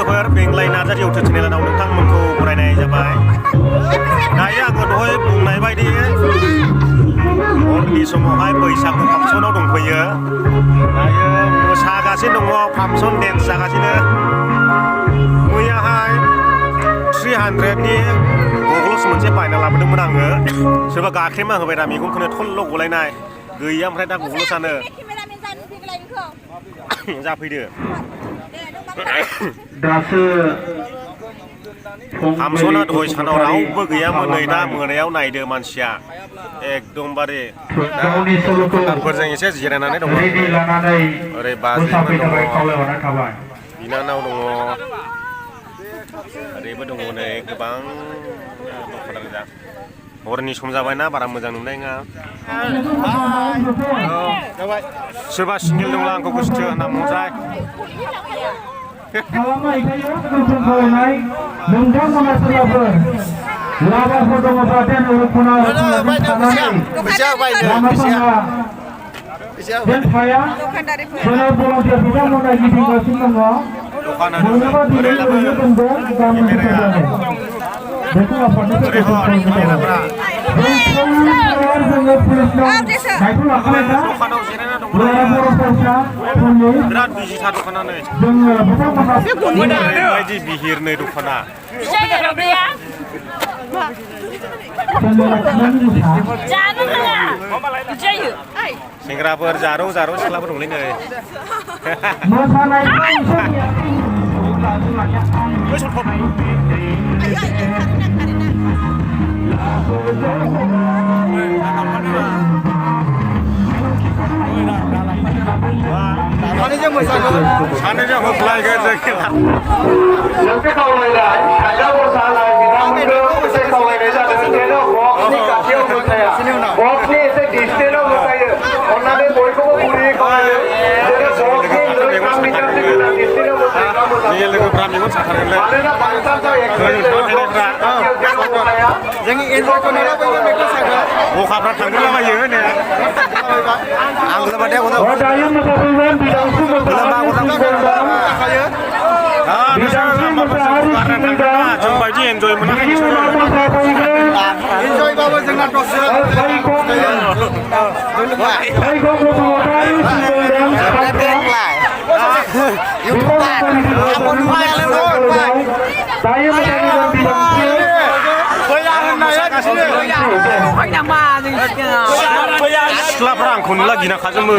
लोगोफोर बेंगलाय नार्जारि इउटुब चेनेलाव नोंथांमोनखौ बरायनाय जाबाय दायो आङो दहाय बुंनाय बायदि हरनि समावहाय बैसागु फांसनाव दंफैयो दायो मोसागासिनो दङ फांसन डेन्स जागासिनो मैयाहाय 300नि गगलस मोनसे बायना लाबोदोंमोन आङो सोरबा गाख्रेमा होबाय दा मेगनखौनो थल्ल' गलायनाय गैया ओमफ्राय दा गगलसानो जाफैदो फांसना दहाय सानाव रावबो गैयामोन नै दा मोनायाव नायदो मानसिया एकदमबारे फोरजों एसे जिरायनानै दङ ओरै बाजैमोन दङ बिनानाव दङ ओरैबो दङ नै गोबां दखानदार गोजा हरनि सम जाबायना बारा मोजां नुनाय नङा सोरबा सिंगेल दंब्ला आंखौ गोसोथो होनना बुंसाय बिराद बिजिथार दखानानो ओरैबायदि बिहिर नै दखाना सेंग्राफोर जारौ जारौ सिख्लाफोर दंलै नै सानैजों होख्लायगोन जों खेला मोनसे खावलायनाय खायदा मोसानाय बिथांमोनखौ एसे खावलायनाय जादों जेन' बक्सनि खाथियाव मोसाया बक्सनि एसे डिसटेन्सआव मोसायो अन्नानै बयखौबो गुरैयै खावलायो जेन' बक्सनि 3 मिटारसो गोजान डिसटेन्सआव मोसायोब्ला मोजां लोगोफ्रा मेगन साथारगोनलै मानोना फांसनफ्राव जोंनि एन्जयखौ नुलाबायो मेगन साथार बखाफ्रा थांगोलाबायो होनो आं गोलाबाथाय जों बायदि एन्जय मोनाखै एन्जयबाबो जोंना सिख्लाफ्रा आंखौ नुला गिना खाजोबो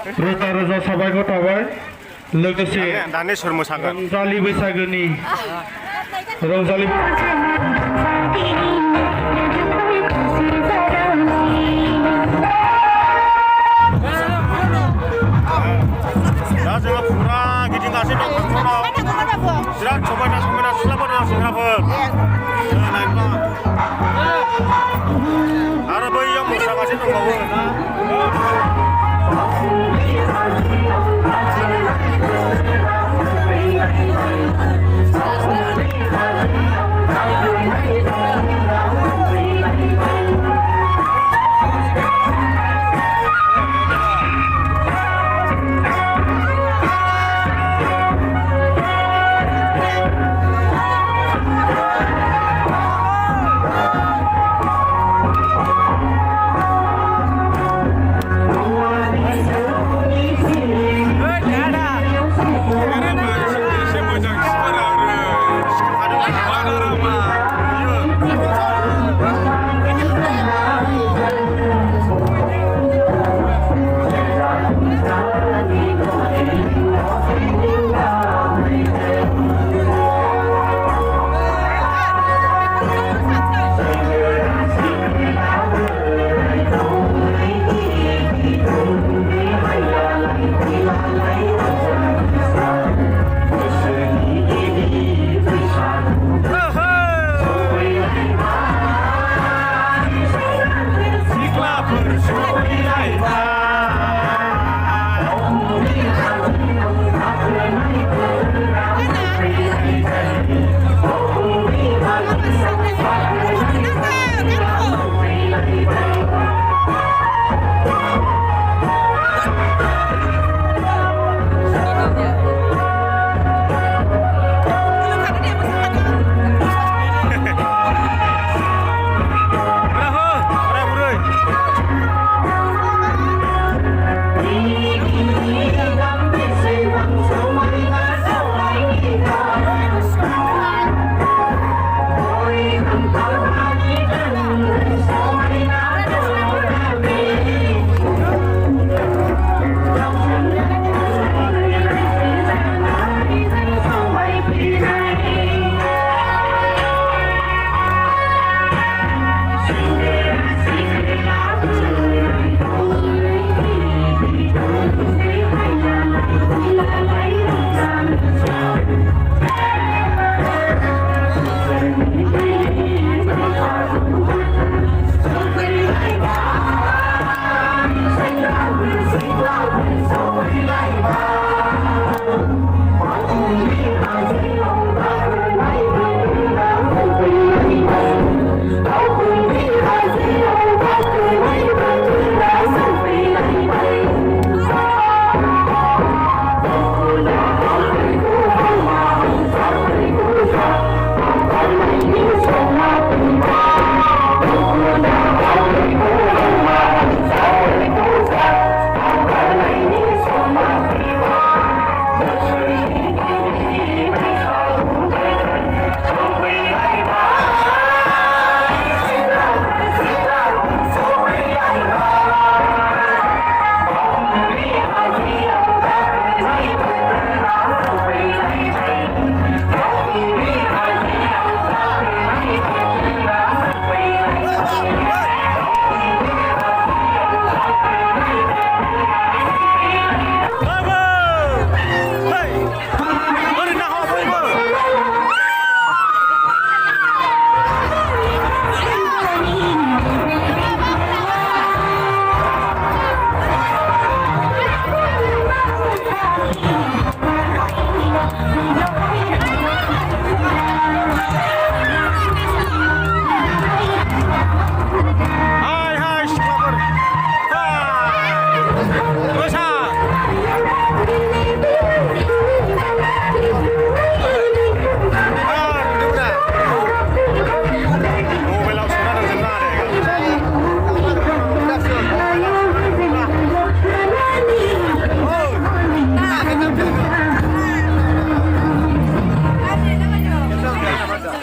रोजा रोजा साबायखर थाबाय लोगोसे दानि सोर मोसागोन रंजालि बैसागोनि रंजालि दा जोङो फुरा गिदिंगासिनो दं फांसनाव बिराद समायना समायना सिख्लाफोर दं सेंग्राफोर नायनोबा आरो बैयाव मोसागासिनो दंबावो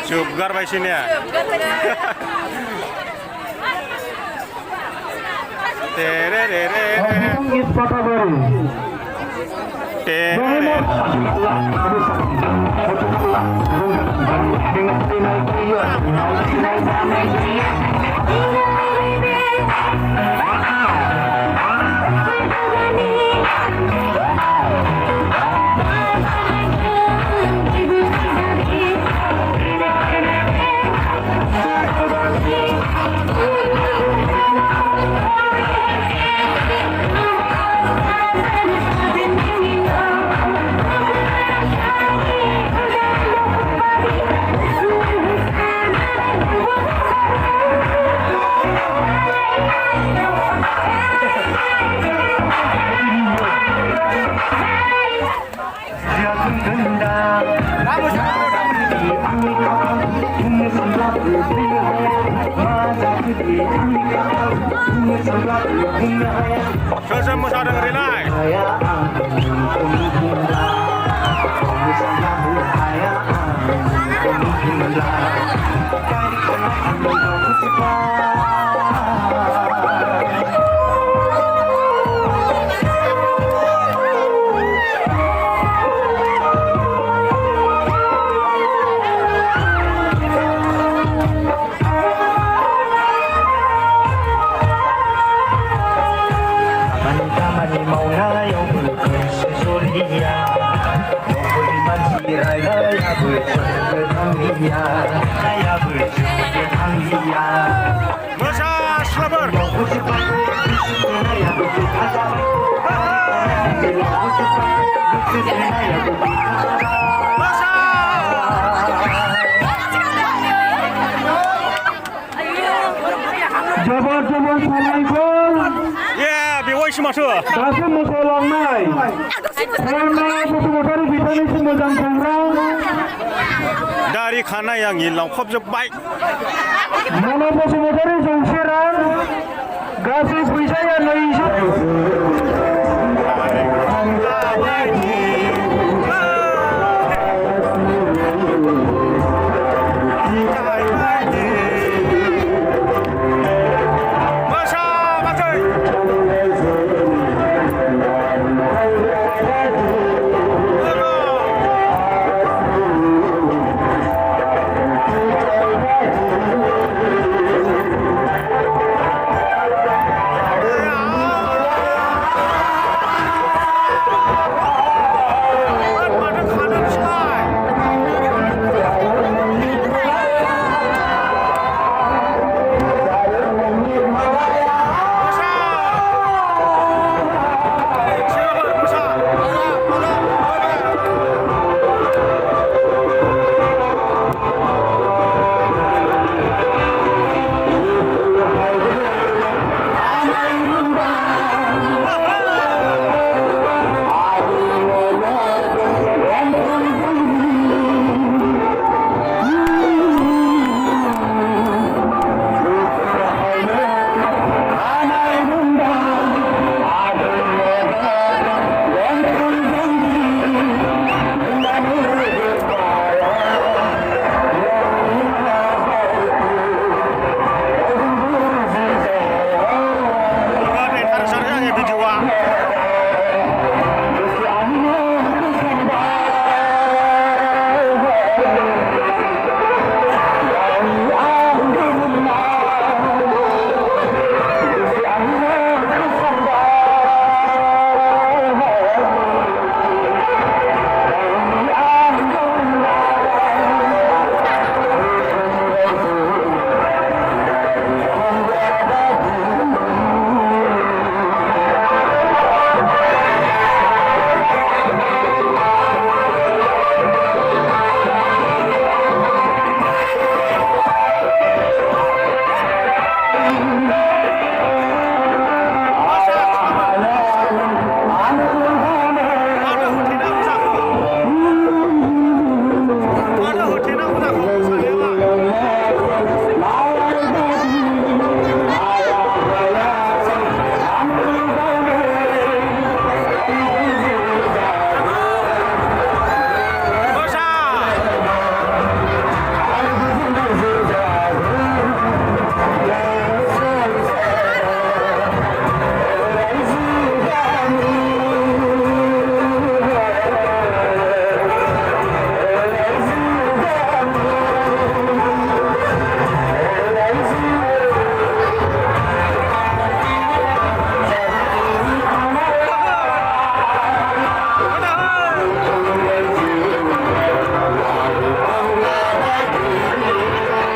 जोबगारबायसो ने Is Patabari. Sesem mosaदों ओरैलाय Masa Slaber Jabar Salaikon. Ya, bewaih semasa. Dasu Musolongnai. Karena Bosumotari Bitani Sumedang Sangrang. Dari kana yang hilang khobjebay. Mana Bosumotari Jongsiran. Gasi Puisaya Naisha.